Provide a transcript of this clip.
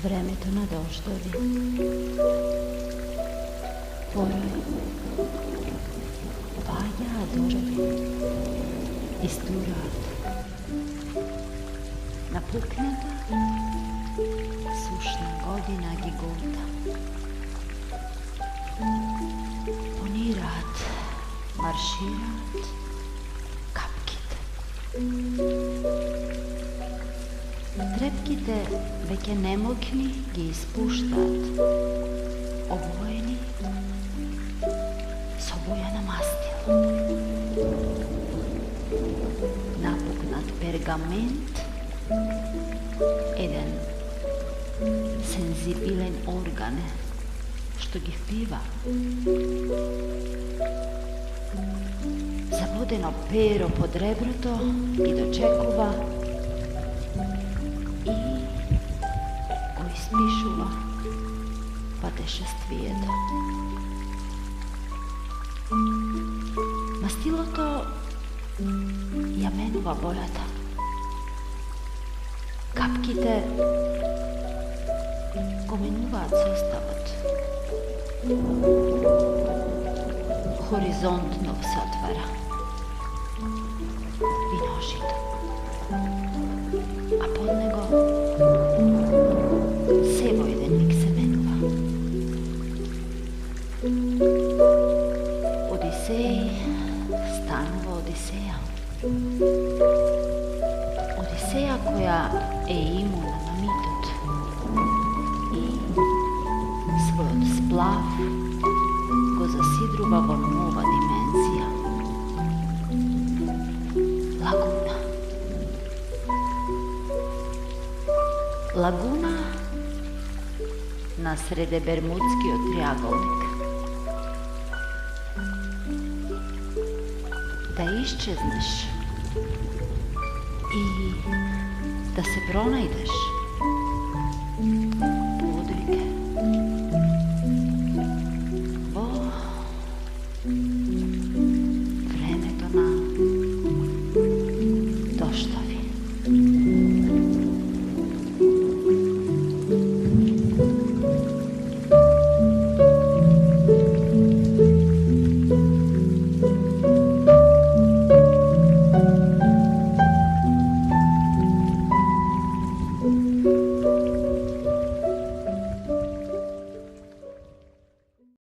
Времето на дождови. Порой падаат дождови, истураат. Напукната сушна година ги голта. Понираат, маршираат капките. Трепките веќе немокни ги испуштаат, обоени со боја на мастило. Напукнат пергамент, еден сензибилен орган што ги впива. Забодено перо под реброто ги дочекува и го испишува патешествието. Мастилото ја менува бојата. Капките го менуваат составот. Хоризонт нов се отвара. Виножито. А под него се во еден миг се менува. Одисеј станува Одисеја. Одисеја која е имуна на митот и својот сплав го засидрува во нова димензија. Лагуна. Лагуна на среде Бермудскиот триаголник. Да исчезнеш и да се пронајдеш